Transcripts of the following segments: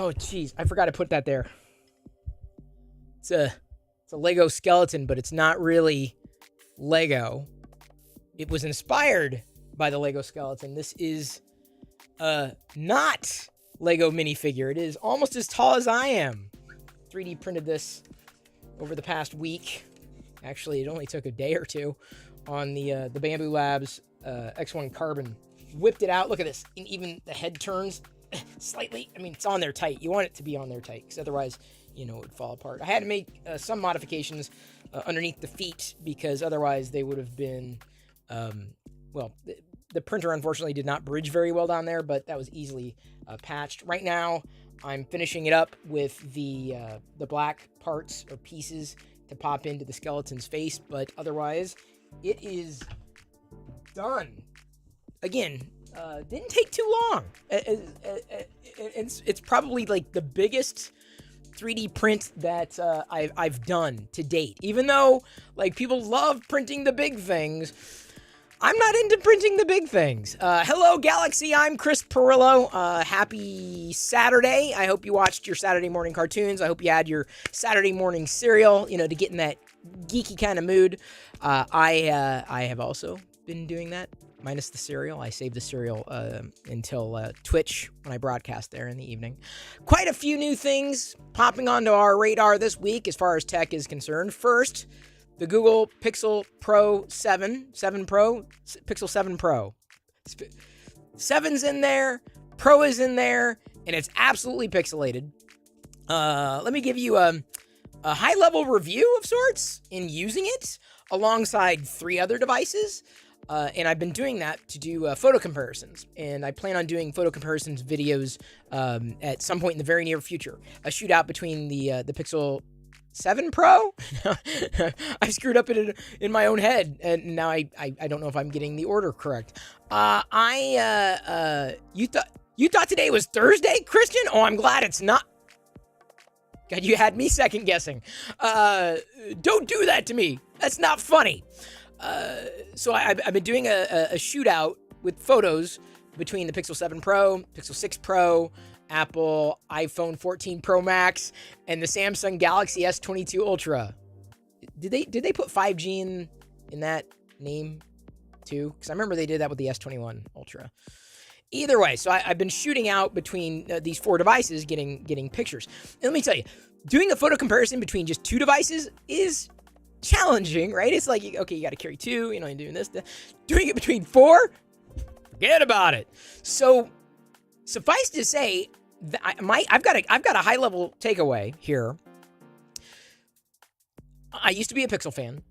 Oh, geez. I forgot to put that there. It's a Lego skeleton, but it's not really Lego. It was inspired by the Lego skeleton. This is not Lego minifigure. It is almost as tall as I am. 3D printed this over the past week. Actually, it only took a day or two on the Bamboo Labs X1 Carbon. Whipped it out. Look at this. And even the head turns slightly. I mean, it's on there tight. You want it to be on there tight, because otherwise, it would fall apart. I had to make some modifications underneath the feet, because otherwise they would have been, the printer unfortunately did not bridge very well down there, but that was easily patched. Right now, I'm finishing it up with the black parts or pieces to pop into the skeleton's face, but otherwise, it is done. Again, didn't take too long. It's probably like the biggest 3D print that I've done to date. Even though people love printing the big things, I'm not into printing the big things. Hello, Galaxy. I'm Chris Pirillo. Happy Saturday. I hope you watched your Saturday morning cartoons. I hope you had your Saturday morning cereal, to get in that geeky kind of mood. I have also been doing that, minus the cereal. I save the cereal until Twitch, when I broadcast there in the evening. Quite a few new things popping onto our radar this week as far as tech is concerned. First, the Google Pixel Pro 7 Pro, Pixel 7 Pro. 7's in there, Pro is in there, and it's absolutely pixelated. Let me give you a high-level review of sorts in using it alongside 3 other devices. And I've been doing that to do photo comparisons. And I plan on doing photo comparisons videos at some point in the very near future. A shootout between the Pixel 7 Pro? I screwed up in my own head, and now I don't know if I'm getting the order correct. You thought today was Thursday, Christian? Oh, I'm glad it's not. God, you had me second guessing. Don't do that to me. That's not funny. So I've been doing a shootout with photos between the Pixel 7 Pro, Pixel 6 Pro, Apple iPhone 14 Pro Max, and the Samsung Galaxy S22 Ultra. Did they put 5G in that name too? Because I remember they did that with the S21 Ultra. Either way, so I've been shooting out between these 4 devices, getting pictures. And let me tell you, doing a photo comparison between just 2 devices is challenging, right? It's like, okay, you got to carry 2, and doing this. Doing it between 4, forget about it. So suffice to say, I've got a high level takeaway here. I used to be a Pixel fan,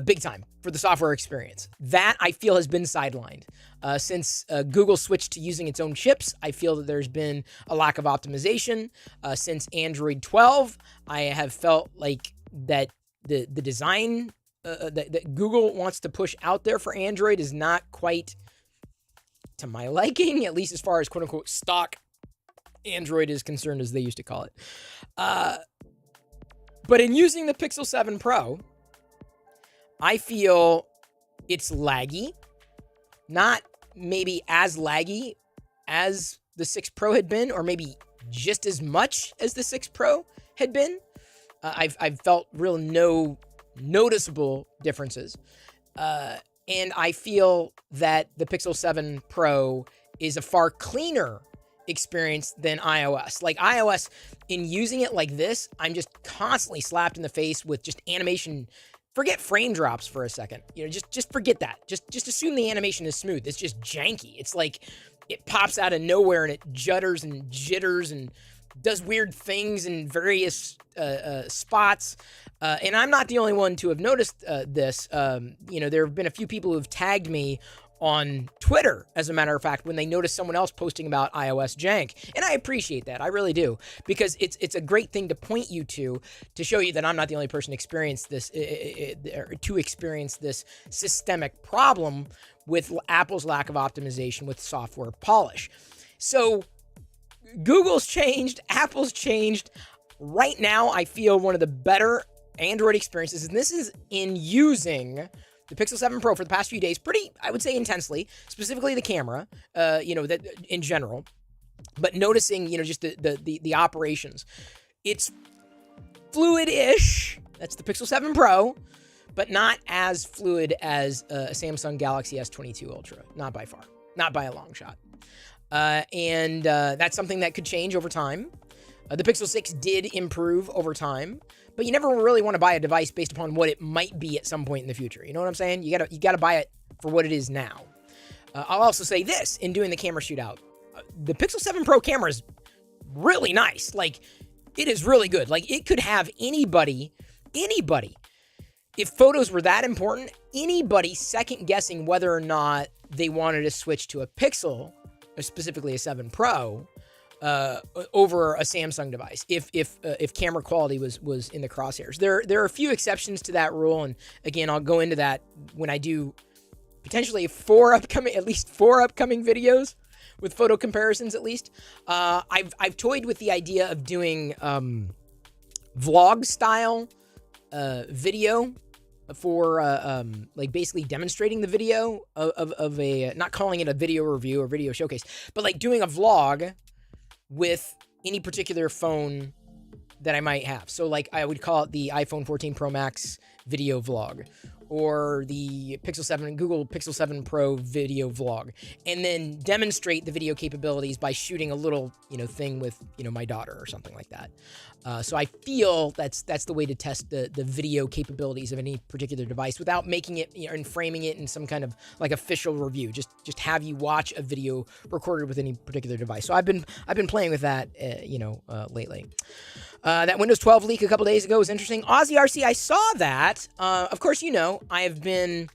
big time, for the software experience. That I feel has been sidelined since Google switched to using its own chips. I feel that there's been a lack of optimization since Android 12. I have felt like that the design that Google wants to push out there for Android is not quite to my liking, at least as far as quote unquote stock Android is concerned, as they used to call it. But in using the Pixel 7 Pro, I feel it's laggy, not maybe as laggy as the 6 Pro had been, or maybe just as much as the 6 Pro had been. I've felt real no noticeable differences. And I feel that the Pixel 7 Pro is a far cleaner experience than iOS. Like iOS, in using it like this, I'm just constantly slapped in the face with just animation. Forget frame drops for a second. Just forget that. Just assume the animation is smooth. It's just janky. It's like it pops out of nowhere and it judders and jitters and does weird things in various spots. And I'm not the only one to have noticed this. There have been a few people who have tagged me on Twitter, as a matter of fact, when they notice someone else posting about iOS jank. And I appreciate that. I really do. Because it's a great thing to point you to show you that I'm not the only person to experience this systemic problem with Apple's lack of optimization with software polish. So Google's changed, Apple's changed. Right now, I feel one of the better Android experiences, and this is in using the Pixel 7 Pro for the past few days, pretty, I would say, intensely, specifically the camera, that in general. but noticing, just the operations. It's fluid-ish. That's the Pixel 7 Pro, but not as fluid as a Samsung Galaxy S22 Ultra. Not by far. Not by a long shot. And that's something that could change over time. The Pixel 6 did improve over time, but you never really want to buy a device based upon what it might be at some point in the future. You know what I'm saying? You gotta buy it for what it is now. I'll also say this in doing the camera shootout. The Pixel 7 Pro camera is really nice. Like, it is really good. Like, it could have anybody, if photos were that important, anybody second guessing whether or not they wanted to switch to a Pixel, or specifically a 7 Pro, over a Samsung device, if camera quality was in the crosshairs. There are a few exceptions to that rule, and again, I'll go into that when I do potentially at least four upcoming videos with photo comparisons. At least I've toyed with the idea of doing vlog style video for like basically demonstrating the video of a, not calling it a video review or video showcase, but like doing a vlog with any particular phone that I might have. So like I would call it the iPhone 14 Pro Max video vlog, or the Google Pixel 7 Pro video vlog, and then demonstrate the video capabilities by shooting a little, thing with, my daughter or something like that. So I feel that's the way to test the video capabilities of any particular device without making it, and framing it in some kind of like official review. Just have you watch a video recorded with any particular device. So I've been playing with that, lately. That Windows 12 leak a couple days ago was interesting. Aussie RC, I saw that. Of course, I have been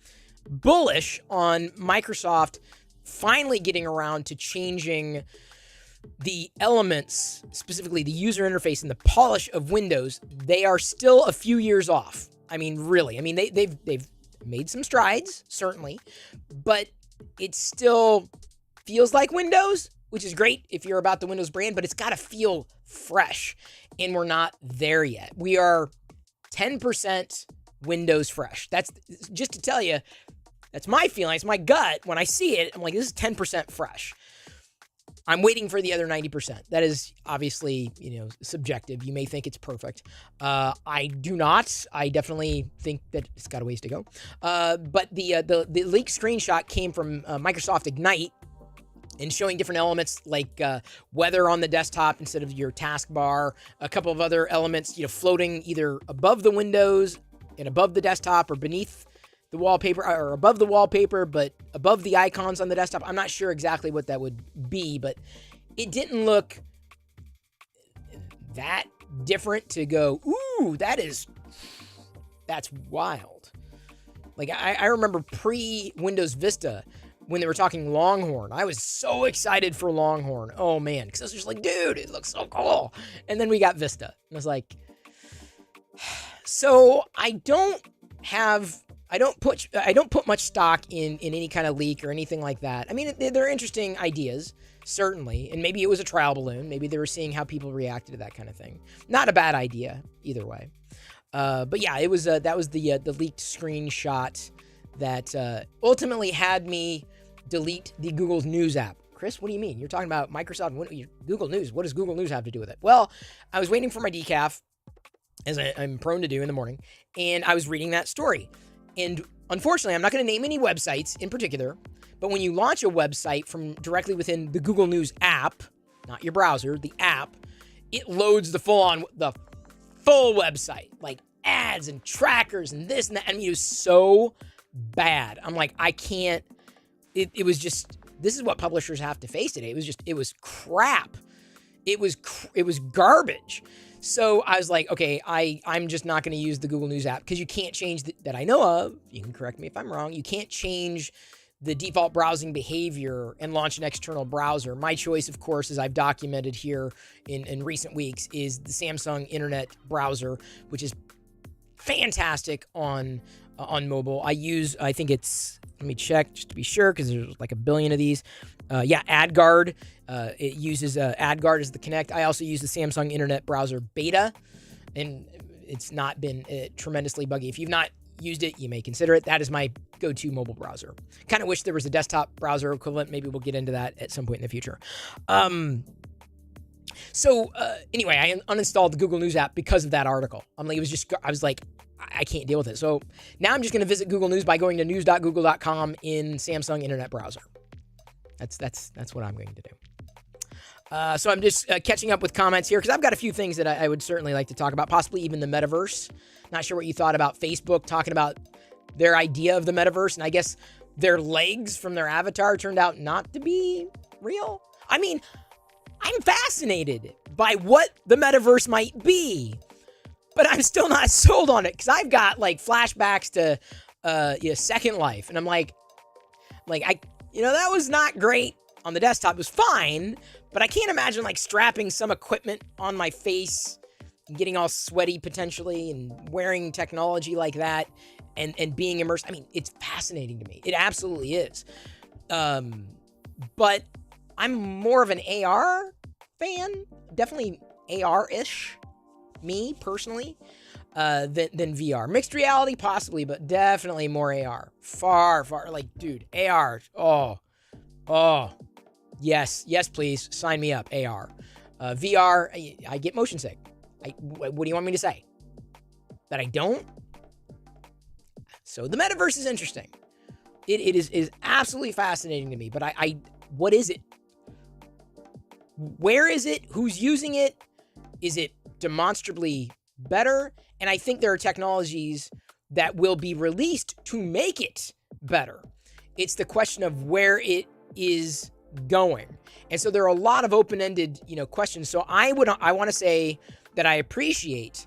bullish on Microsoft finally getting around to changing the elements, specifically the user interface and the polish of Windows. They are still a few years off. I mean, really. I mean, they've made some strides, certainly, but it still feels like Windows, which is great if you're about the Windows brand, but it's got to feel fresh, and we're not there yet. We are 10% Windows fresh. That's just to tell you, that's my feeling. It's my gut. When I see it, I'm like, this is 10% fresh. I'm waiting for the other 90%. That is obviously, subjective. You may think it's perfect. I do not. I definitely think that it's got a ways to go. But the leaked screenshot came from Microsoft Ignite, and showing different elements like weather on the desktop instead of your taskbar, a couple of other elements, floating either above the windows and above the desktop, or beneath the wallpaper, or above the wallpaper, but above the icons on the desktop. I'm not sure exactly what that would be, but it didn't look that different to go, ooh, that's wild. Like, I remember pre-Windows Vista, when they were talking Longhorn, I was so excited for Longhorn. Oh man, because I was just like, dude, it looks so cool. And then we got Vista, and I was like, so I don't put much stock in any kind of leak or anything like that. I mean, they're interesting ideas, certainly, and maybe it was a trial balloon. Maybe they were seeing how people reacted to that kind of thing. Not a bad idea either way. But yeah, it was that was the leaked screenshot that ultimately had me delete the Google News app. Chris, what do you mean? You're talking about Microsoft, Google News. What does Google News have to do with it? Well, I was waiting for my decaf, as I'm prone to do in the morning, and I was reading that story. And unfortunately, I'm not going to name any websites in particular, but when you launch a website from directly within the Google News app, not your browser, the app, it loads the full website, like ads and trackers and this and that. I mean, it was so bad. I'm like, I can't. It was just, this is what publishers have to face today. It was crap. It was garbage. So I was like, okay, I'm just not going to use the Google News app, because you can't change that I know of. You can correct me if I'm wrong. You can't change the default browsing behavior and launch an external browser. My choice, of course, as I've documented here in recent weeks, is the Samsung Internet browser, which is fantastic on mobile. I think it's, let me check just to be sure, because there's like a billion of these. AdGuard. It uses AdGuard as the connect. I also use the Samsung Internet Browser Beta, and it's not been tremendously buggy. If you've not used it, you may consider it. That is my go-to mobile browser. Kind of wish there was a desktop browser equivalent. Maybe we'll get into that at some point in the future. Anyway, I uninstalled the Google News app because of that article. I was like, I can't deal with it. So now I'm just going to visit Google News by going to news.google.com in Samsung Internet Browser. That's what I'm going to do. So I'm just catching up with comments here because I've got a few things that I would certainly like to talk about, possibly even the Metaverse. Not sure what you thought about Facebook talking about their idea of the Metaverse, and I guess their legs from their avatar turned out not to be real. I mean, I'm fascinated by what the Metaverse might be, but I'm still not sold on it because I've got like flashbacks to Second Life, and I'm like, that was not great on the desktop. It was fine, but I can't imagine like strapping some equipment on my face and getting all sweaty potentially and wearing technology like that and being immersed. I mean, it's fascinating to me. It absolutely is. But I'm more of an AR fan, definitely AR-ish, me personally, than VR. Mixed reality, possibly, but definitely more AR. Far, like, dude, AR, oh, yes, please, sign me up, AR. VR, I get motion sick. What do you want me to say? That I don't? So the Metaverse is interesting. It is absolutely fascinating to me, but what is it? Where is it? Who's using it? Is it demonstrably better? And I think there are technologies that will be released to make it better. It's the question of where it is going. And so there are a lot of open-ended, questions. So I want to say that I appreciate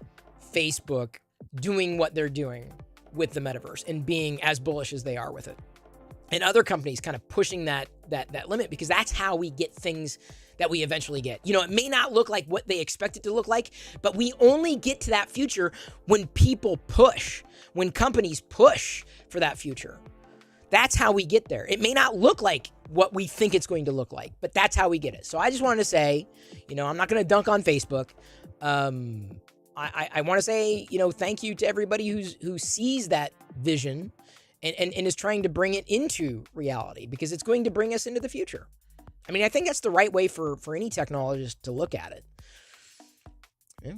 Facebook doing what they're doing with the Metaverse and being as bullish as they are with it. And other companies kind of pushing that limit, because that's how we get things that we eventually get. It may not look like what they expect it to look like, but we only get to that future when people push, when companies push for that future. That's how we get there. It may not look like what we think it's going to look like, but that's how we get it. So I just wanted to say, I'm not going to dunk on Facebook. I want to say, thank you to everybody who sees that vision and is trying to bring it into reality, because it's going to bring us into the future. I mean, I think that's the right way for any technologist to look at it. Yeah.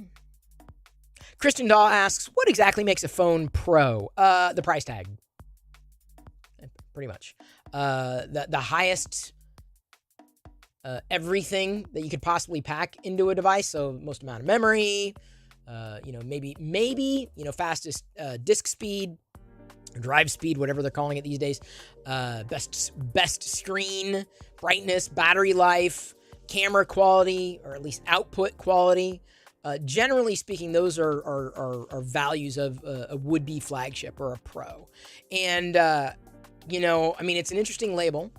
Christian Daw asks, what exactly makes a phone pro? The price tag. Pretty much. The highest everything that you could possibly pack into a device. So most amount of memory, maybe fastest disk speed, drive speed, whatever they're calling it these days, best screen, brightness, battery life, camera quality, or at least output quality. Generally speaking, those are values of a would-be flagship or a pro. And, it's an interesting label.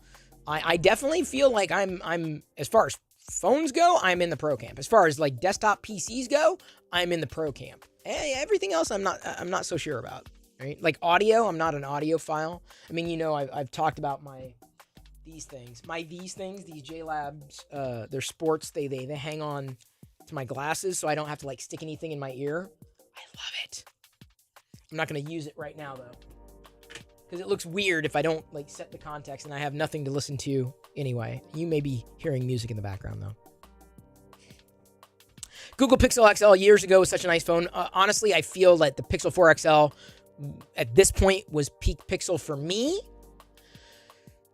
I definitely feel like I'm as far as phones go, I'm in the pro camp. As far as like desktop PCs go, I'm in the pro camp. Everything else I'm not so sure about. Right? Like audio, I'm not an audiophile. I mean, I've talked about these things, these JLabs, they're sports. They hang on to my glasses so I don't have to like stick anything in my ear. I love it. I'm not going to use it right now though, because it looks weird if I don't like set the context and I have nothing to listen to anyway. You may be hearing music in the background though. Google Pixel XL years ago was such a nice phone. Honestly, I feel that the Pixel 4 XL at this point was peak Pixel for me.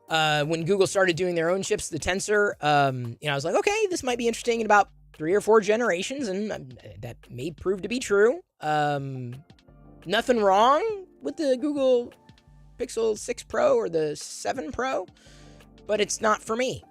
When Google started doing their own chips, the Tensor, I was like, okay, this might be interesting in about 3 or 4 generations, and that may prove to be true. Nothing wrong with the Google Pixel 6 Pro or the 7 Pro, but it's not for me.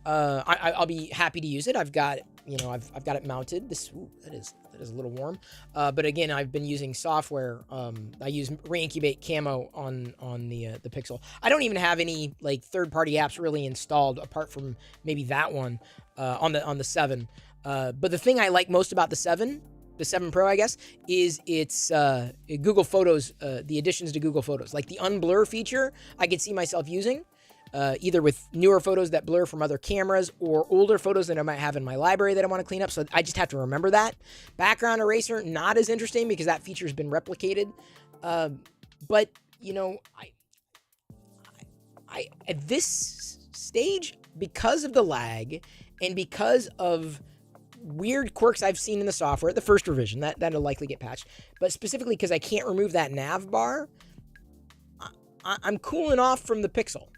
I'll be happy to use it. I've got it mounted. That is a little warm. But again, I've been using software. I use Reincubate Camo on the Pixel. I don't even have any like third-party apps really installed apart from maybe that one on the 7. But the thing I like most about the 7 Pro, I guess, is its Google Photos, the additions to Google Photos. Like the unblur feature, I could see myself using. Either with newer photos that blur from other cameras or older photos that I might have in my library that I want to clean up. So I just have to remember that. Background eraser, not as interesting because that feature has been replicated But you know, I at this stage, because of the lag and because of weird quirks I've seen in the software, the first revision that'll likely get patched, but specifically because I can't remove that nav bar, I'm cooling off from the Pixel.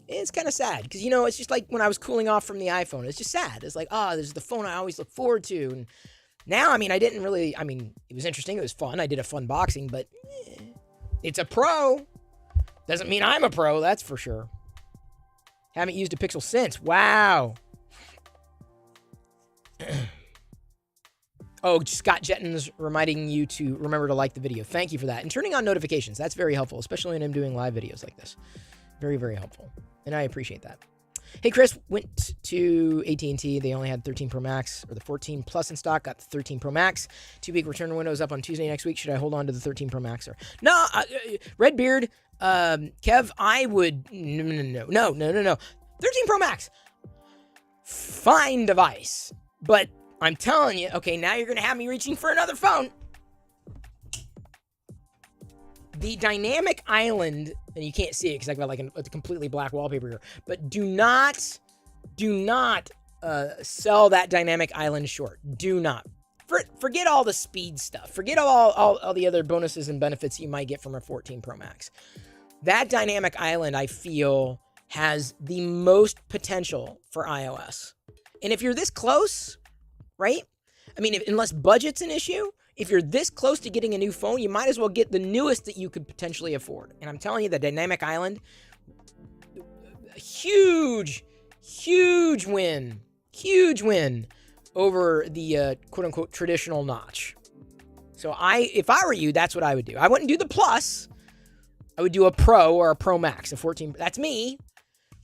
It's kind of sad because, you know, it's just like when I was cooling off from the iPhone. It's just sad. It's like, this is the phone I always look forward to. And now, I mean, it was interesting. It was fun. I did a fun boxing, but it's a Pro. Doesn't mean I'm a pro, that's for sure. Haven't used a Pixel since. Wow. Oh, Scott Jetton's reminding you to remember to like the video. Thank you for that. And turning on notifications. That's very helpful, especially when I'm doing live videos like this. Very, very helpful. And I appreciate that. Hey, Chris, went to AT&T. They only had 13 Pro Max or the 14 Plus in stock. Got the 13 Pro Max. 2-week return window is up on Tuesday next week. Should I hold on to the 13 Pro Max? Or no, Redbeard, Kev, I would... No. 13 Pro Max. Fine device. But I'm telling you, okay, now you're going to have me reaching for another phone. The dynamic island, and you can't see it because I've got like a completely black wallpaper here, but do not sell that dynamic island short. Do not. Forget all the speed stuff. Forget all the other bonuses and benefits you might get from a 14 Pro Max. That dynamic island, I feel, has the most potential for iOS. And if you're this close, right? I mean, unless budget's an issue, if you're this close to getting a new phone, you might as well get the newest that you could potentially afford. And I'm telling you, the dynamic island, huge win over the quote-unquote traditional notch. So if I were you, that's what I would do. I wouldn't do the Plus. I would do a Pro or a Pro Max, a 14. That's me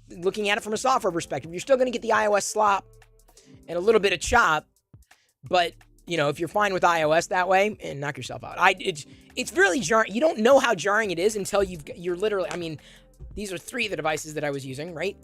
looking at it from a software perspective. You're still going to get the iOS slop and a little bit of chop, but you know, if you're fine with iOS that way, and knock yourself out. It's really jarring. You don't know how jarring it is until you're literally, I mean, these are 3 of the devices that I was using, right?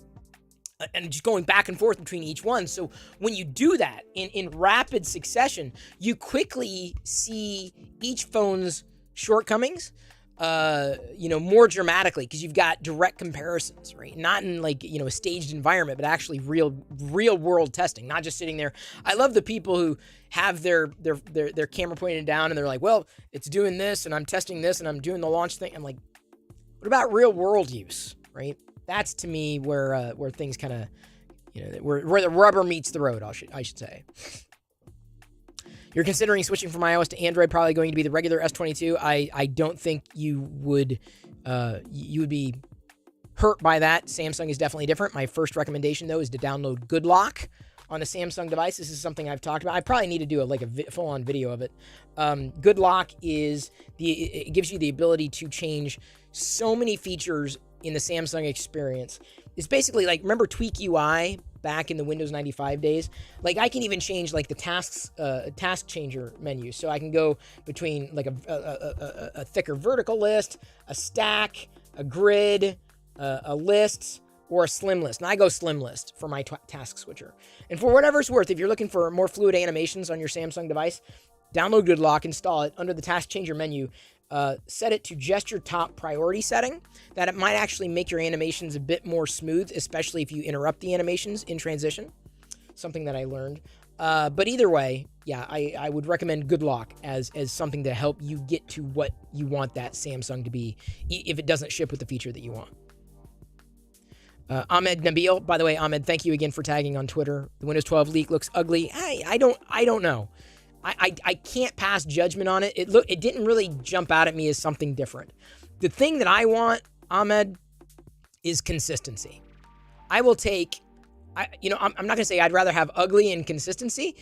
And just going back and forth between each one. So when you do that in rapid succession, you quickly see each phone's shortcomings, more dramatically, because you've got direct comparisons, right? Not in like, a staged environment, but actually real world testing, not just sitting there. I love the people who have their camera pointed down and they're like, well, it's doing this and I'm testing this and I'm doing the launch thing. I'm like, what about real world use, right? That's to me where things kind of, where the rubber meets the road, I should say. You're considering switching from iOS to Android, probably going to be the regular S22. I don't think you would be hurt by that. Samsung is definitely different. My first recommendation, though, is to download Good Lock on a Samsung device. This is something I've talked about. I probably need to do a full-on video of it. Good Lock it gives you the ability to change so many features in the Samsung experience. It's basically like, remember Tweak UI back in the Windows 95 days? Like, I can even change like the task changer menu. So I can go between like a thicker vertical list, a stack, a grid, a list, or a slim list. And I go slim list for my task switcher. And for whatever it's worth, if you're looking for more fluid animations on your Samsung device, download Good Lock, install it under the task changer menu. Set it to just your top priority setting. That it might actually make your animations a bit more smooth, especially if you interrupt the animations in transition. Something that I learned. But either way, yeah, I would recommend Good Lock as something to help you get to what you want that Samsung to be, if it doesn't ship with the feature that you want. Ahmed Nabil, by the way, Ahmed, thank you again for tagging on Twitter. The Windows 12 leak looks ugly. I don't know. I can't pass judgment on it. It didn't really jump out at me as something different. The thing that I want, Ahmed, is consistency. I will take, I'm not going to say I'd rather have ugly and consistency,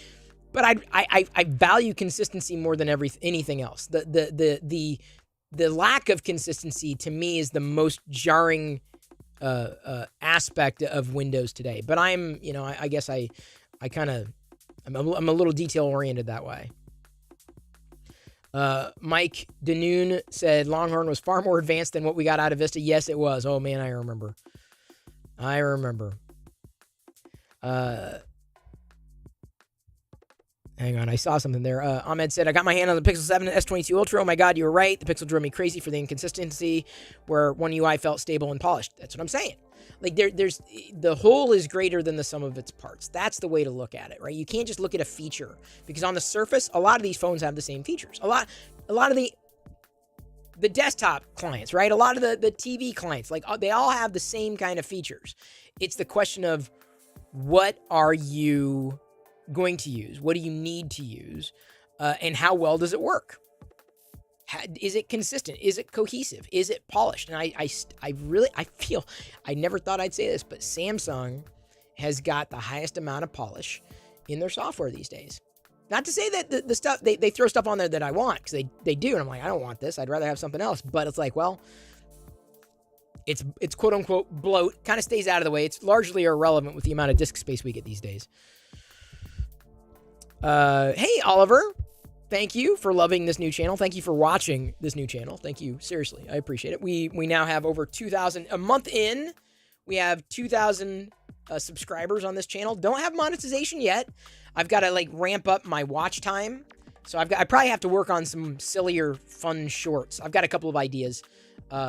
but I value consistency more than anything else. The lack of consistency to me is the most jarring aspect of Windows today. But I guess I'm a little detail oriented that way. Mike Danoon said Longhorn was far more advanced than what we got out of Vista. Yes, it was. Oh man, I remember. Hang on, I saw something there. Ahmed said, I got my hand on the Pixel 7 S22 Ultra. Oh my God, you were right. The Pixel drove me crazy for the inconsistency where one UI felt stable and polished. That's what I'm saying. Like there's the whole is greater than the sum of its parts. That's the way to look at it, right? You can't just look at a feature because on the surface, a lot of these phones have the same features. A lot of the desktop clients, right? A lot of the TV clients, like they all have the same kind of features. It's the question of what are you going to use? What do you need to use? And how well does it work? Is it consistent? Is it cohesive? Is it polished? And I feel, I never thought I'd say this, but Samsung has got the highest amount of polish in their software these days. Not to say that the stuff, they throw stuff on there that I want, because they do, and I'm like, I don't want this. I'd rather have something else. But it's like, well, it's quote unquote bloat, kind of stays out of the way. It's largely irrelevant with the amount of disk space we get these days. Hey, Oliver. Thank you for loving this new channel. Thank you for watching this new channel. Thank you. Seriously, I appreciate it. We now have over 2,000, a month in, we have 2,000 subscribers on this channel. Don't have monetization yet. I've got to like ramp up my watch time. So I probably have to work on some sillier, fun shorts. I've got a couple of ideas.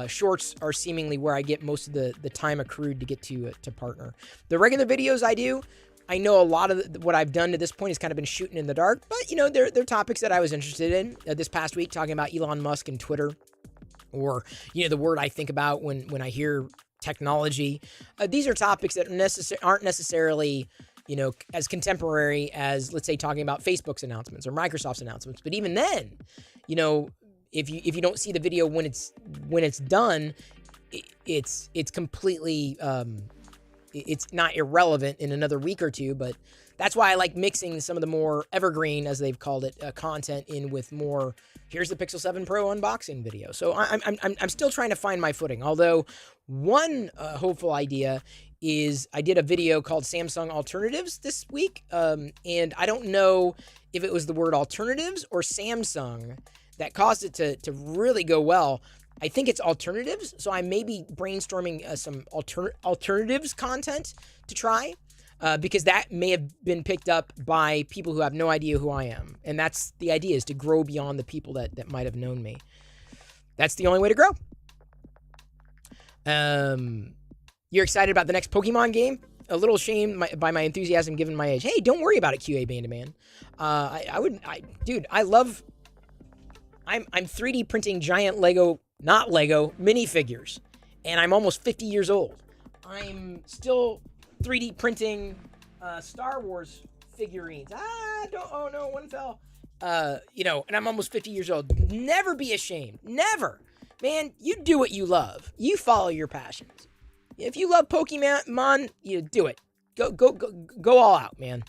Shorts are seemingly where I get most of the time accrued to get to partner. The regular videos I do, I know a lot of what I've done to this point has kind of been shooting in the dark, but, you know, they're topics that I was interested in this past week, talking about Elon Musk and Twitter, or, you know, the word I think about when I hear technology. These are topics that aren't necessarily, you know, as contemporary as, let's say, talking about Facebook's announcements or Microsoft's announcements. But even then, you know, if you don't see the video when it's done, it's completely it's not irrelevant in another week or two. But that's why I like mixing some of the more evergreen, as they've called it, content in with more. Here's the Pixel 7 Pro unboxing video. So I'm still trying to find my footing. Although one hopeful idea is I did a video called Samsung Alternatives this week, and I don't know if it was the word alternatives or Samsung that caused it to really go well. I think it's alternatives, so I may be brainstorming some alternatives content to try, because that may have been picked up by people who have no idea who I am. And that's the idea, is to grow beyond the people that might have known me. That's the only way to grow. You're excited about the next Pokemon game? A little ashamed by my enthusiasm given my age. Hey, don't worry about it, QA Bandaman. Dude, I love... I'm 3D printing giant not Lego, minifigures. And I'm almost 50 years old. I'm still 3D printing Star Wars figurines. Oh no, one fell. You know, and I'm almost 50 years old. Never be ashamed. Never. Man, you do what you love. You follow your passions. If you love Pokemon, you do it. Go all out, man.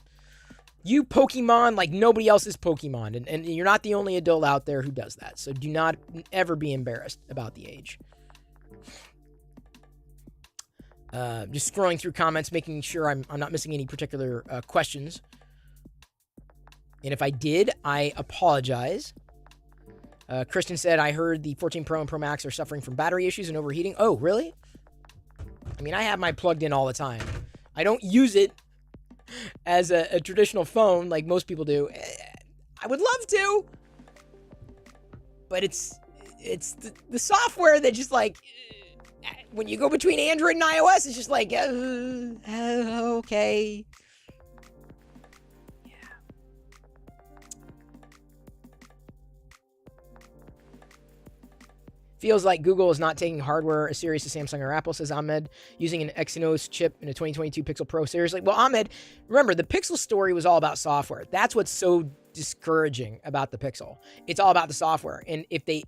You Pokemon like nobody else is Pokemon, and you're not the only adult out there who does that. So do not ever be embarrassed about the age. Just scrolling through comments, making sure I'm not missing any particular questions. And if I did, I apologize. Kristen said, I heard the 14 Pro and Pro Max are suffering from battery issues and overheating. Oh, really? I mean, I have mine plugged in all the time. I don't use it as a traditional phone like most people do. I would love to, but it's the software that just like, when you go between Android and iOS, it's just like, okay. Yeah. Feels like Google is not taking hardware as serious as Samsung or Apple, says Ahmed, using an Exynos chip in a 2022 Pixel Pro seriously. Well, Ahmed, remember, the Pixel story was all about software. That's what's so discouraging about the Pixel. It's all about the software. And if they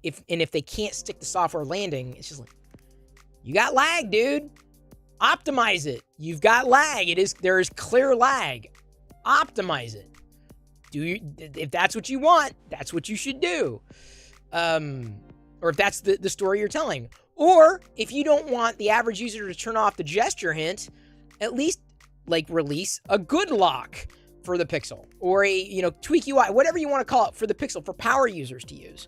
can't stick the software landing, it's just like, you got lag, dude. Optimize it. You've got lag. There is clear lag. Optimize it. If that's what you want, that's what you should do. Or if that's the story you're telling. Or if you don't want the average user to turn off the gesture hint, at least like release a good lock for the Pixel, or a, you know, tweak UI, whatever you want to call it, for the Pixel, for power users to use.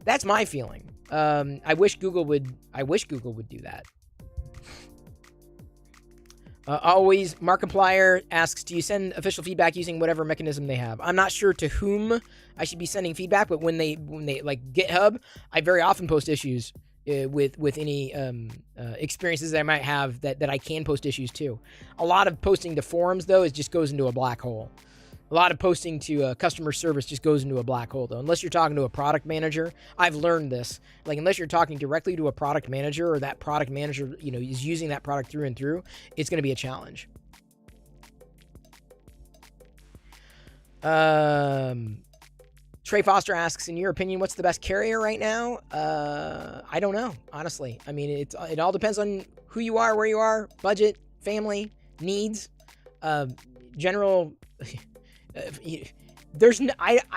That's my feeling. I wish Google would do that. Always, Markiplier asks, do you send official feedback using whatever mechanism they have? I'm not sure to whom I should be sending feedback, but when they like GitHub, I very often post issues with any experiences that I might have that I can post issues to. A lot of posting to forums, though, it just goes into a black hole. A lot of posting to customer service just goes into a black hole, though. Unless you're talking to a product manager, I've learned this. Like, unless you're talking directly to a product manager, or that product manager, is using that product through and through, it's going to be a challenge. Trey Foster asks, in your opinion, what's the best carrier right now? I don't know, honestly. I mean, it all depends on who you are, where you are, budget, family, needs, general. I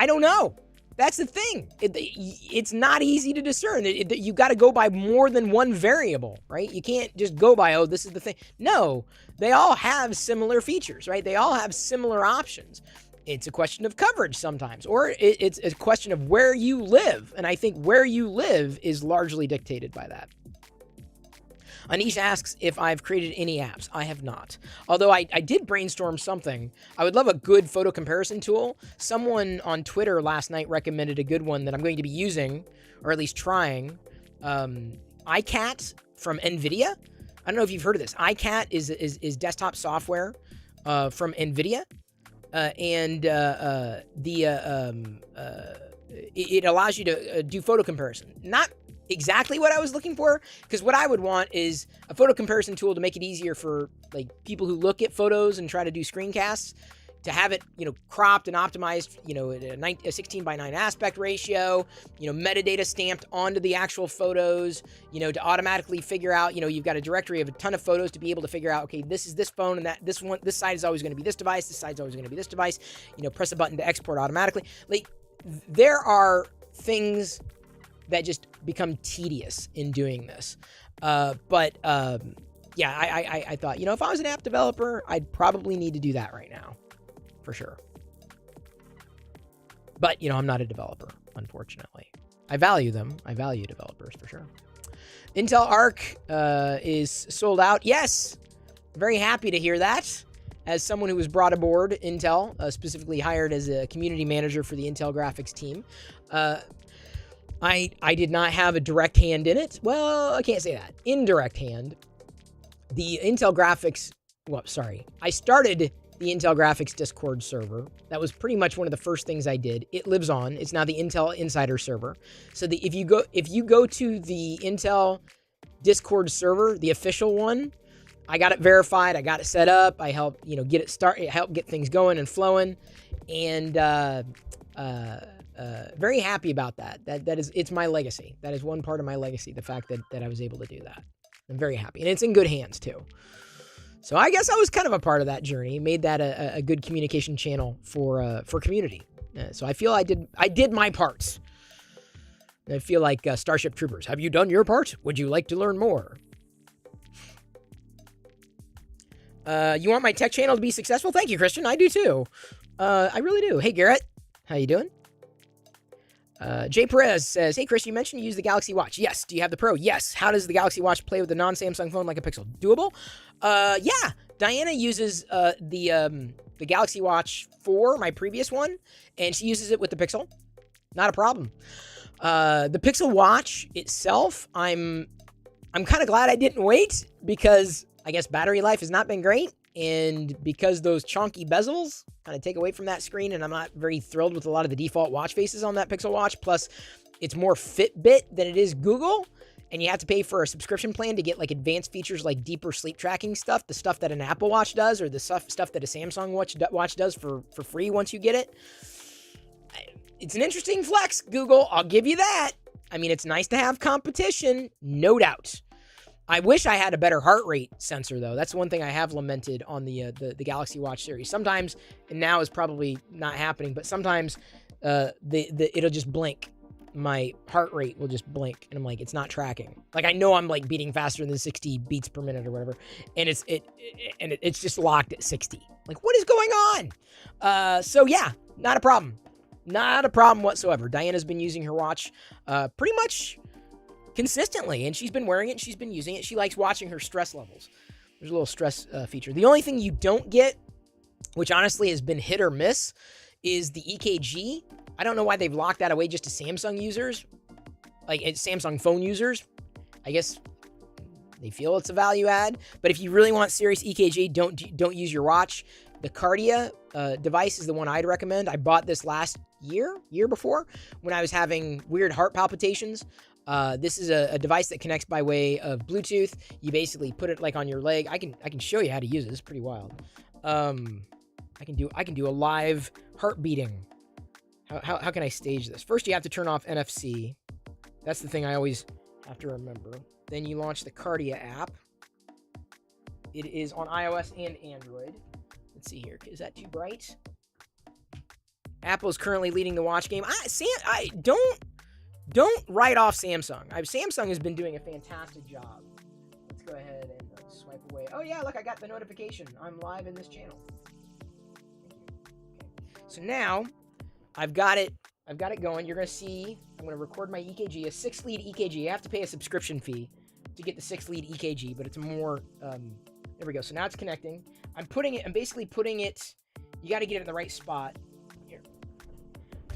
don't know. That's the thing. It's not easy to discern. You got to go by more than one variable, right? You can't just go by, oh, this is the thing. No, they all have similar features, right? They all have similar options. It's a question of coverage sometimes, or it's a question of where you live. And I think where you live is largely dictated by that. Anish asks if I've created any apps. I have not. Although I did brainstorm something. I would love a good photo comparison tool. Someone on Twitter last night recommended a good one that I'm going to be using, or at least trying. iCat from NVIDIA. I don't know if you've heard of this. iCat is desktop software from NVIDIA. It allows you to do photo comparison. Not exactly what I was looking for, because what I would want is a photo comparison tool to make it easier for like people who look at photos and try to do screencasts to have it, cropped and optimized, at a 16 by 9 aspect ratio, metadata stamped onto the actual photos, to automatically figure out, you've got a directory of a ton of photos to be able to figure out, okay, this is this phone and this side is always going to be this device, this side's always going to be this device, press a button to export automatically. Like, there are things that just become tedious in doing this. I thought, if I was an app developer, I'd probably need to do that right now, for sure. But, I'm not a developer, unfortunately. I value them. I value developers, for sure. Intel Arc is sold out. Yes! Very happy to hear that. As someone who was brought aboard Intel, specifically hired as a community manager for the Intel graphics team, I did not have a direct hand in it. Well, I can't say that. Indirect hand. The Intel graphics... I started the Intel graphics Discord server. That was pretty much one of the first things I did. It lives on. It's now the Intel Insider server. So if you go to the Intel Discord server, the official one, I got it verified. I got it set up. I helped, get it started. Help get things going and flowing. And very happy about that. It's my legacy. That is one part of my legacy, the fact that I was able to do that. I'm very happy. And it's in good hands, too. So I guess I was kind of a part of that journey. Made that a good communication channel for community. So I feel I did my parts. I feel like Starship Troopers. Have you done your part? Would you like to learn more? You want my tech channel to be successful? Thank you, Christian. I do, too. I really do. Hey, Garrett. How you doing? Jay Perez says, hey, Chris, you mentioned you use the Galaxy Watch. Yes. Do you have the Pro? Yes. How does the Galaxy Watch play with a non-Samsung phone like a Pixel? Doable? Yeah. Diana uses the Galaxy Watch 4, my previous one, and she uses it with the Pixel. Not a problem. The Pixel Watch itself, I'm kind of glad I didn't wait, because I guess battery life has not been great. And because those chonky bezels kind of take away from that screen, and I'm not very thrilled with a lot of the default watch faces on that Pixel Watch. Plus, it's more Fitbit than it is Google, and you have to pay for a subscription plan to get like advanced features like deeper sleep tracking stuff, the stuff that an Apple Watch does, or the stuff that a Samsung watch does for free once you get it. It's an interesting flex, Google. I'll give you that. I mean, it's nice to have competition, no doubt. I wish I had a better heart rate sensor, though. That's one thing I have lamented on the Galaxy Watch series. Sometimes, and now is probably not happening, but sometimes it'll just blink. My heart rate will just blink, and I'm like, it's not tracking. Like, I know I'm like beating faster than 60 beats per minute or whatever, and it's just locked at 60. Like, what is going on? So yeah, not a problem. Not a problem whatsoever. Diana's been using her watch pretty much consistently, and she's been wearing it, and she's been using it. She likes watching her stress levels. There's a little stress feature. The only thing you don't get, which honestly has been hit or miss, is the EKG. I don't know why they've locked that away just to Samsung users, like Samsung phone users. I guess they feel it's a value add. But if you really want serious EKG, don't use your watch. The Cardia device is the one I'd recommend. I bought this last year before, when I was having weird heart palpitations. This is a device that connects by way of Bluetooth. You basically put it like on your leg. I can show you how to use it. It's pretty wild. I can do a live heart beating. How can I stage this? First, you have to turn off NFC. That's the thing I always have to remember. Then you launch the Cardia app. It is on iOS and Android. Let's see here. Is that too bright? Apple is currently leading the watch game. Don't write off Samsung. Samsung has been doing a fantastic job. Let's go ahead and swipe away. Oh yeah, look, I got the notification. I'm live in this channel. Okay. So now I've got it going. You're gonna see. I'm gonna record my EKG, a 6-lead EKG. You have to pay a subscription fee to get the 6-lead EKG, but it's more. There we go. So now it's connecting. I'm basically putting it. You got to get it in the right spot.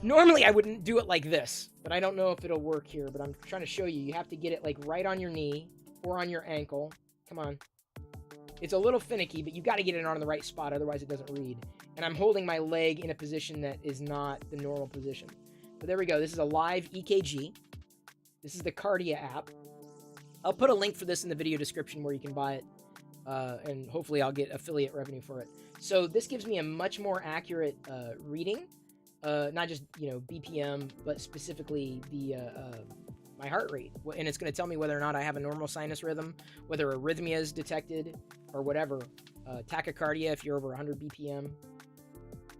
Normally, I wouldn't do it like this, but I don't know if it'll work here, but I'm trying to show you. You have to get it like right on your knee or on your ankle. Come on. It's a little finicky, but you got to get it on the right spot, otherwise it doesn't read. And I'm holding my leg in a position that is not the normal position. But there we go. This is a live EKG. This is the Cardia app. I'll put a link for this in the video description where you can buy it, and hopefully I'll get affiliate revenue for it. So this gives me a much more accurate reading. Not just, BPM, but specifically the my heart rate. And it's going to tell me whether or not I have a normal sinus rhythm, whether arrhythmia is detected, or whatever. Tachycardia if you're over 100 BPM.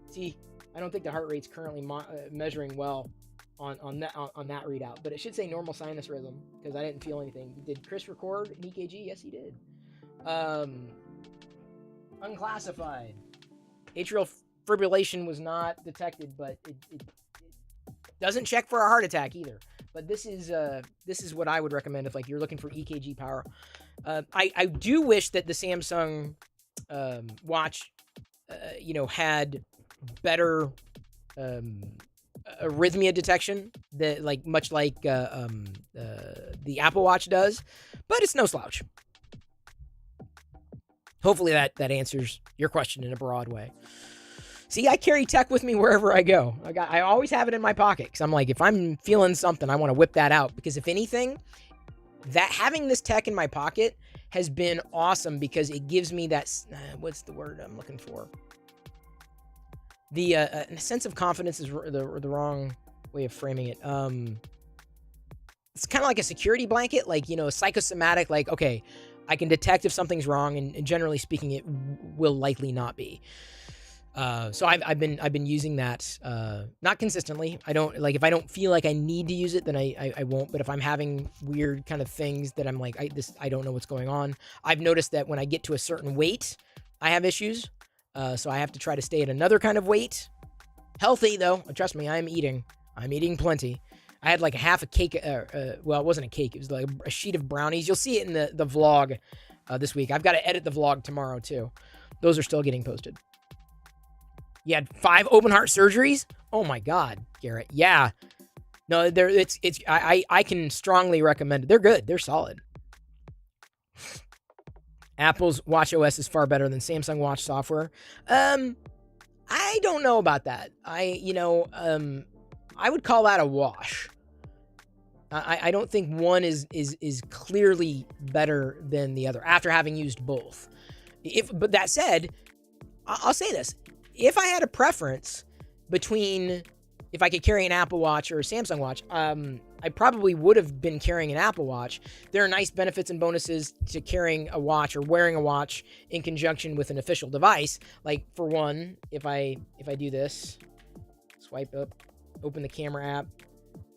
See, I don't think the heart rate's currently measuring well on that readout, but it should say normal sinus rhythm, because I didn't feel anything. Did Chris record an EKG? Yes, he did. Unclassified. Atrial fibrillation was not detected, but it doesn't check for a heart attack either. But this is what I would recommend if you're looking for EKG power. I do wish that the Samsung watch had better arrhythmia detection, that much like the Apple Watch does, but it's no slouch. Hopefully that answers your question in a broad way. See, I carry tech with me wherever I go. I always have it in my pocket, because I'm like, if I'm feeling something, I want to whip that out. Because if anything, that having this tech in my pocket has been awesome, because it gives me that what's the word I'm looking for? The sense of confidence is the wrong way of framing it. It's kind of like a security blanket, psychosomatic. Okay, I can detect if something's wrong, and generally speaking, it will likely not be. So I've been using that, not consistently. I don't if I don't feel like I need to use it, then I won't. But if I'm having weird kind of things that I'm like, I don't know what's going on. I've noticed that when I get to a certain weight, I have issues. So I have to try to stay at another kind of weight. Healthy though, trust me, I'm eating plenty. I had like a half a cake, well, it wasn't a cake. It was like a sheet of brownies. You'll see it in the vlog this week. I've got to edit the vlog tomorrow too. Those are still getting posted. You had 5 open heart surgeries? Oh my God, Garrett. Yeah. No, I can strongly recommend it. They're good. They're solid. Apple's Watch OS is far better than Samsung Watch software. I don't know about that. I would call that a wash. I don't think one is clearly better than the other after having used both. But that said, I'll say this. If I had a preference between if I could carry an Apple Watch or a Samsung Watch, I probably would have been carrying an Apple Watch. There are nice benefits and bonuses to carrying a watch or wearing a watch in conjunction with an official device. Like, for one, if I do this, swipe up, open the camera app,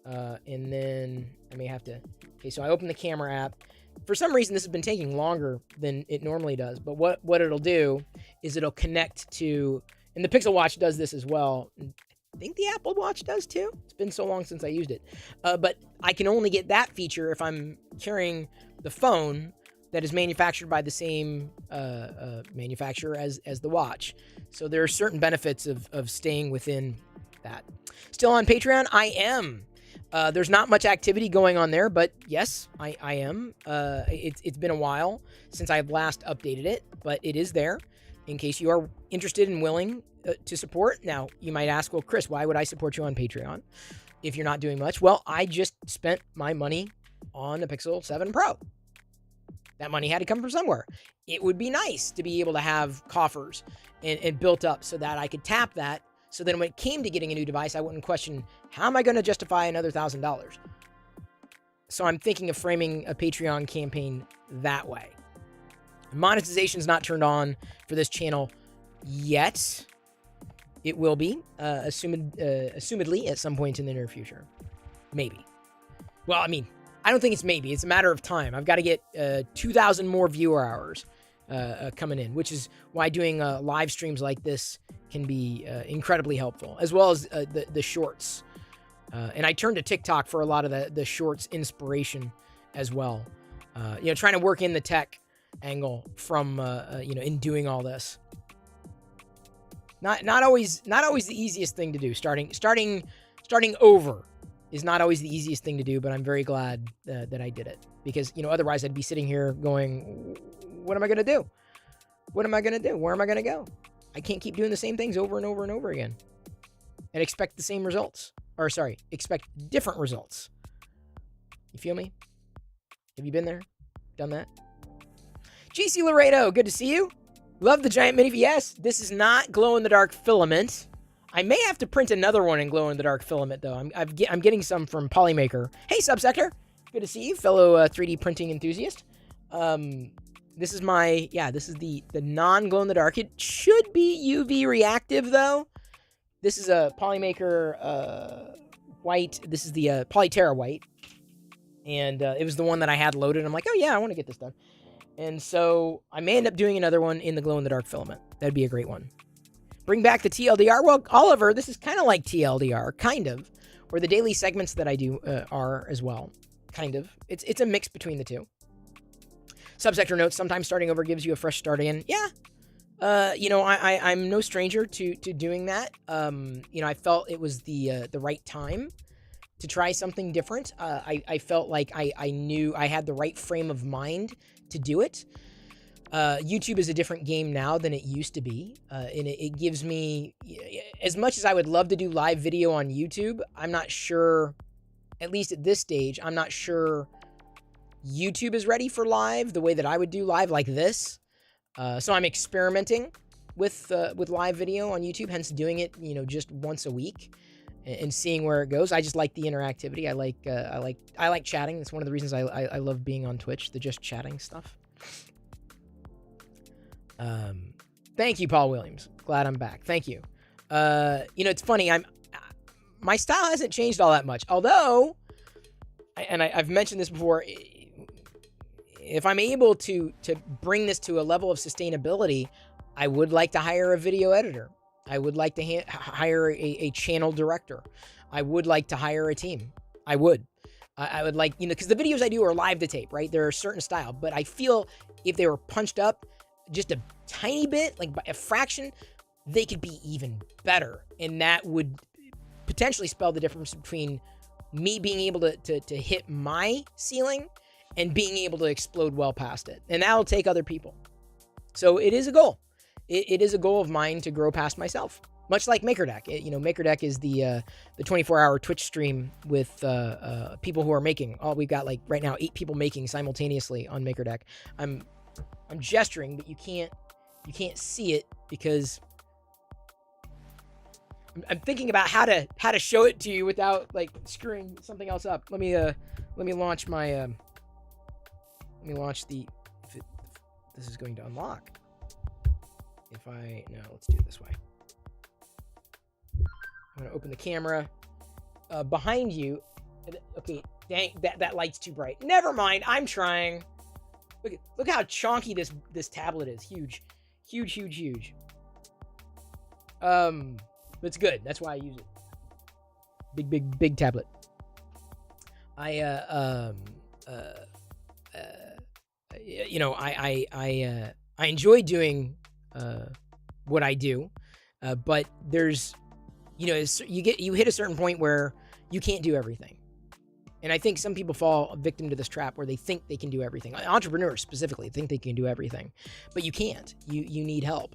and then I may have to... Okay, so I open the camera app. For some reason, this has been taking longer than it normally does. But what it'll do is it'll connect to... And the Pixel Watch does this as well. I think the Apple Watch does too. It's been so long since I used it. But I can only get that feature if I'm carrying the phone that is manufactured by the same manufacturer as the watch. So there are certain benefits of staying within that. Still on Patreon? I am. There's not much activity going on there, but yes, I am. It's been a while since I've last updated it, but it is there in case you are interested and willing to support. Now, you might ask, well, Chris, why would I support you on Patreon if you're not doing much? Well, I just spent my money on the Pixel 7 Pro. That money had to come from somewhere. It would be nice to be able to have coffers and built up so that I could tap that. So then when it came to getting a new device, I wouldn't question, how am I going to justify another $1,000? So I'm thinking of framing a Patreon campaign that way. Monetization is not turned on for this channel yet. It will be, assumedly, at some point in the near future. Maybe. Well, I mean, I don't think it's maybe. It's a matter of time. I've got to get 2,000 more viewer hours coming in, which is why doing live streams like this can be incredibly helpful, as well as the shorts. And I turn to TikTok for a lot of the shorts inspiration as well. Trying to work in the tech angle from, in doing all this. Not always the easiest thing to do. Starting over is not always the easiest thing to do, but I'm very glad that I did it, because, otherwise I'd be sitting here going, what am I going to do? What am I going to do? Where am I going to go? I can't keep doing the same things over and over and over again and expect the same results. Or sorry, expect different results. You feel me? Have you been there? Done that? GC Laredo, good to see you. Love the giant mini VS. This is not glow-in-the-dark filament. I may have to print another one in glow-in-the-dark filament, though. I'm getting some from Polymaker. Hey, Subsector. Good to see you, fellow 3D printing enthusiast. This is the non-glow-in-the-dark. It should be UV reactive, though. This is a Polymaker white. This is the Polyterra white. And it was the one that I had loaded. I'm like, oh, yeah, I want to get this done. And so I may end up doing another one in the glow-in-the-dark filament. That'd be a great one. Bring back the TLDR. Well, Oliver, this is kind of like TLDR, kind of. Or the daily segments that I do are as well. Kind of. It's a mix between the two. Subsector notes, sometimes starting over gives you a fresh start again. Yeah. I'm no stranger to doing that. I felt it was the right time to try something different. I felt like I knew I had the right frame of mind to do it. YouTube is a different game now than it used to be. And it gives me, as much as I would love to do live video on YouTube, I'm not sure, at least at this stage, I'm not sure YouTube is ready for live the way that I would do live like this. So I'm experimenting with live video on YouTube, hence doing it, just once a week and seeing where it goes. I just like the interactivity. I like chatting. That's one of the reasons I love being on Twitch, the just chatting stuff. Thank you, Paul Williams. Glad I'm back. Thank you. It's funny. My style hasn't changed all that much. Although, I've mentioned this before, if I'm able to bring this to a level of sustainability, I would like to hire a video editor. I would like to hire a channel director. I would like to hire a team. I would like, because the videos I do are live to tape, right? They're a certain style, but I feel if they were punched up just a tiny bit, like by a fraction, they could be even better. And that would potentially spell the difference between me being able to hit my ceiling and being able to explode well past it. And that'll take other people. So it is a goal. It is a goal of mine to grow past myself. Much like MakerDeck. MakerDeck is the 24-hour Twitch stream with people who are making. We've got like right now 8 people making simultaneously on MakerDeck. I'm gesturing, but you can't see it because I'm thinking about how to show it to you without like screwing something else up. Let me launch my if this is going to unlock. Let's do it this way. I'm going to open the camera behind you. Okay, dang, that light's too bright. Never mind, I'm trying. Look how chonky this tablet is. Huge. It's good. That's why I use it. Big tablet. you know, I enjoy doing what I do, but there's, you know, you hit a certain point where you can't do everything. And I think some people fall victim to this trap where they think they can do everything. Entrepreneurs specifically think they can do everything, but you can't. You need help.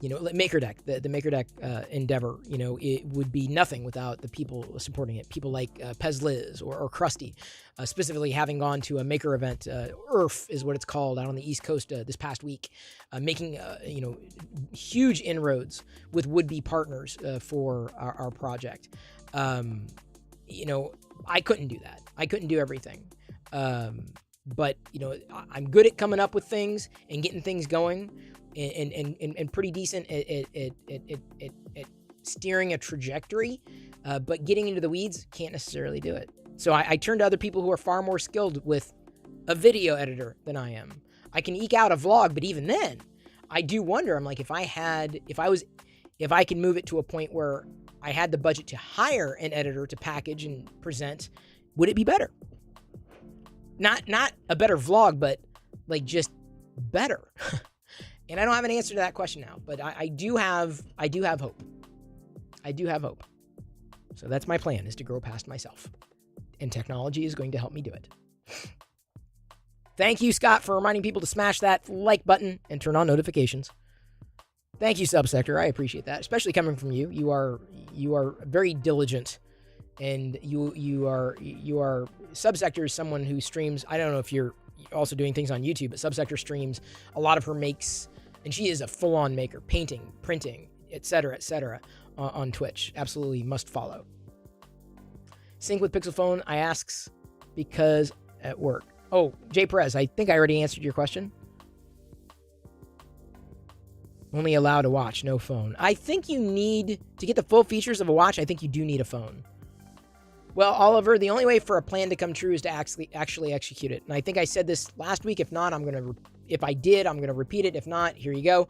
You know, like MakerDeck, the MakerDeck endeavor, you know, it would be nothing without the people supporting it. People like Pez Liz or Krusty, specifically having gone to a maker event, EARF is what it's called, out on the East Coast this past week, making, you know, huge inroads with would-be partners for our project. You know, I couldn't do that. I couldn't do everything. But, you know, I'm good at coming up with things and getting things going, and pretty decent at steering a trajectory, but getting into the weeds, can't necessarily do it. So I turn to other people who are far more skilled with a video editor than I am. I can eke out a vlog, but even then, I do wonder, I'm like, if I can move it to a point where I had the budget to hire an editor to package and present, would it be better? Not a better vlog, but like just better. And I don't have an answer to that question now, but I do have hope. I do have hope. So that's my plan, is to grow past myself. And technology is going to help me do it. Thank you, Scott, for reminding people to smash that like button and turn on notifications. Thank you, Subsector. I appreciate that, especially coming from you. You are very diligent, and you are Subsector is someone who streams. I don't know if you're also doing things on YouTube, but Subsector streams a lot of her makes, and she is a full-on maker, painting, printing, etc., on Twitch. Absolutely must follow. Sync with Pixel Phone, I asks because at work. Oh, Jay Perez, I think I already answered your question. Only allowed to watch, no phone. I think you need, to get the full features of a watch, I think you do need a phone. Well, Oliver, the only way for a plan to come true is to actually execute it. And I think I said this last week. If not, if I did, I'm going to repeat it. If not, here you go.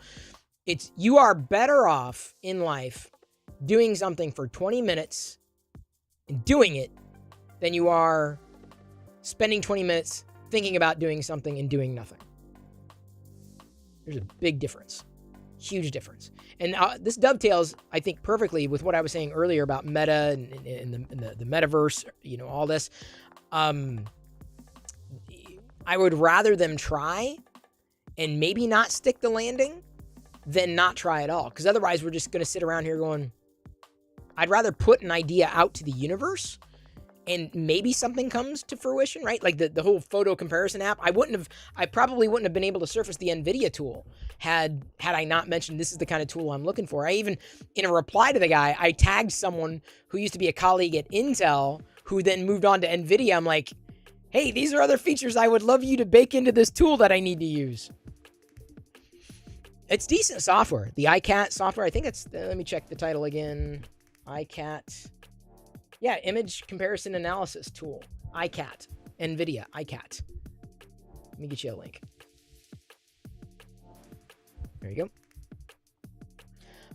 You are better off in life doing something for 20 minutes and doing it than you are spending 20 minutes thinking about doing something and doing nothing. There's a big difference. Huge difference. And this dovetails, I think, perfectly with what I was saying earlier about meta and the metaverse, you know, all this. I would rather them try and maybe not stick the landing than not try at all. Because otherwise, we're just going to sit around here going, I'd rather put an idea out to the universe and maybe something comes to fruition, right? Like the whole photo comparison app. I probably wouldn't have been able to surface the NVIDIA tool had I not mentioned this is the kind of tool I'm looking for. I even, in a reply to the guy, I tagged someone who used to be a colleague at Intel who then moved on to NVIDIA. I'm like, hey, these are other features I would love you to bake into this tool that I need to use. It's decent software. The iCat software, I think it's, let me check the title again. iCat. Yeah, image comparison analysis tool. iCat. NVIDIA. iCat. Let me get you a link. There you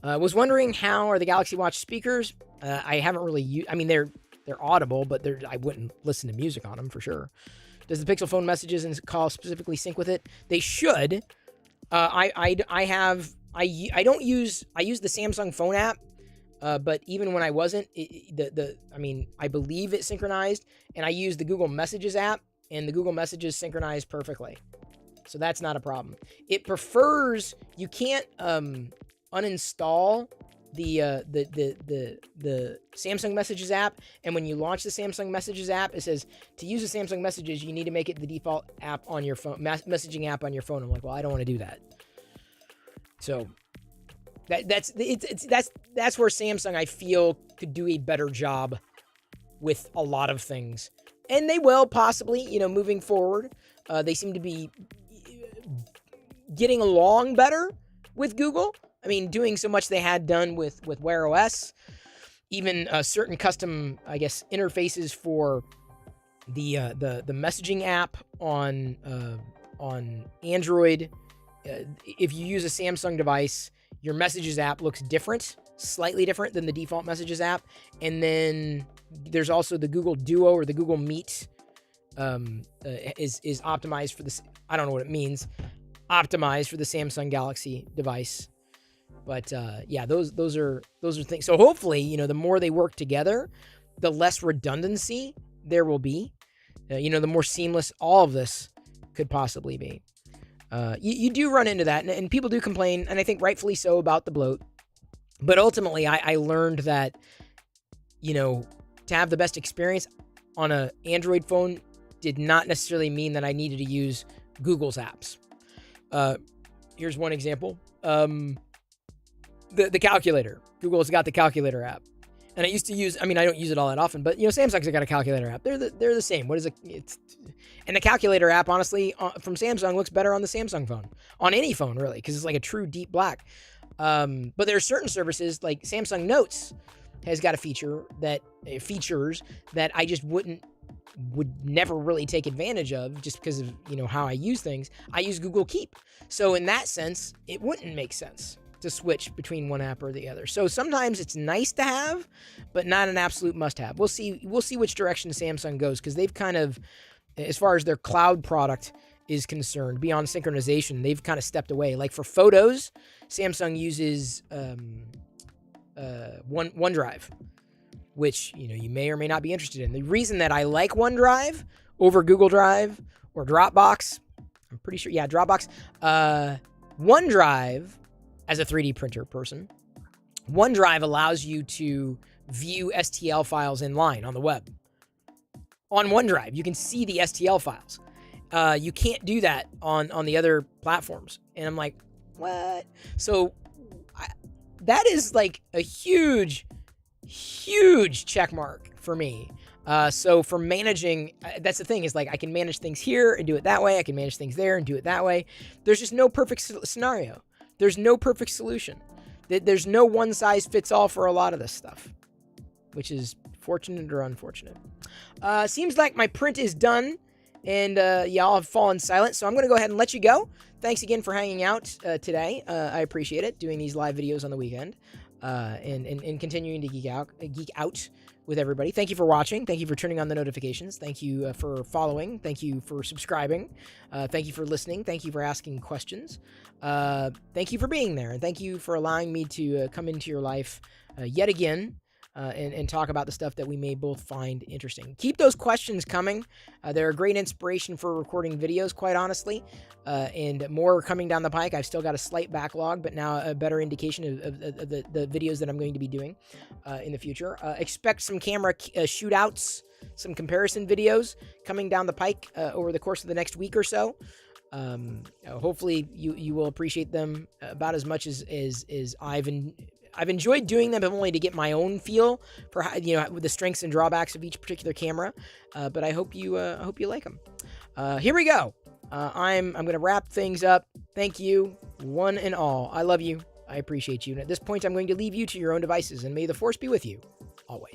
go. Was wondering, how are the Galaxy Watch speakers? I haven't really used, I mean, they're audible, but I wouldn't listen to music on them for sure. Does the Pixel Phone messages and calls specifically sync with it? They should. I use the Samsung phone app. But even when I wasn't, I believe it synchronized, and I used the Google Messages app, and the Google Messages synchronized perfectly. So that's not a problem. It prefers, you can't uninstall the Samsung Messages app, and when you launch the Samsung Messages app, it says to use the Samsung Messages, you need to make it the default app on your phone, messaging app on your phone. I'm like, well, I don't want to do that. So that's where Samsung, I feel, could do a better job with a lot of things, and they will possibly, you know, moving forward. They seem to be getting along better with Google. I mean, doing so much they had done with Wear OS, even certain custom, I guess, interfaces for the messaging app on Android. If you use a Samsung device, your Messages app looks different, slightly different than the default Messages app. And then there's also the Google Duo or the Google Meet is optimized for this. I don't know what it means. Optimized for the Samsung Galaxy device. But yeah, those are things. So hopefully, the more they work together, the less redundancy there will be. The more seamless all of this could possibly be. You do run into that, and people do complain, and I think rightfully so, about the bloat. But ultimately, I learned that, to have the best experience on an Android phone did not necessarily mean that I needed to use Google's apps. Here's one example. The calculator. Google's got the calculator app. And I used to use, I don't use it all that often, but Samsung's got a calculator app. They're the same. What is it? And the calculator app, honestly, from Samsung looks better on the Samsung phone. On any phone, really, because it's like a true deep black. But there are certain services, like Samsung Notes has got features that I just would never really take advantage of, just because of, how I use things. I use Google Keep. So in that sense, it wouldn't make sense to switch between one app or the other. So sometimes it's nice to have, but not an absolute must-have. We'll see which direction Samsung goes, because they've kind of, as far as their cloud product is concerned, beyond synchronization, they've kind of stepped away. Like for photos, Samsung uses OneDrive, which you may or may not be interested in. The reason that I like OneDrive over Google Drive or Dropbox, I'm pretty sure, Dropbox, OneDrive, as a 3D printer person, OneDrive allows you to view STL files in line on the web. On OneDrive, you can see the STL files. You can't do that on the other platforms. And I'm like, what? So that is like a huge check mark for me. So for managing, that's the thing, is like I can manage things here and do it that way. I can manage things there and do it that way. There's just no perfect scenario. There's no perfect solution. There's no one size fits all for a lot of this stuff, which is fortunate or unfortunate. Seems like my print is done, and y'all have fallen silent, so I'm going to go ahead and let you go. Thanks again for hanging out today. I appreciate it, doing these live videos on the weekend, and continuing to geek out with everybody. Thank you for watching. Thank you for turning on the notifications. Thank you for following. Thank you for subscribing. Thank you for listening. Thank you for asking questions. Thank you for being there. And thank you for allowing me to come into your life yet again and talk about the stuff that we may both find interesting. Keep those questions coming. They're a great inspiration for recording videos, quite honestly, and more coming down the pike. I've still got a slight backlog, but now a better indication of the videos that I'm going to be doing in the future. Expect some camera shootouts, some comparison videos coming down the pike over the course of the next week or so. Hopefully you will appreciate them about as much as I've enjoyed doing them, but only to get my own feel for how, with the strengths and drawbacks of each particular camera. But I hope you like them. Here we go. I'm going to wrap things up. Thank you, one and all. I love you. I appreciate you. And at this point, I'm going to leave you to your own devices, and may the force be with you always.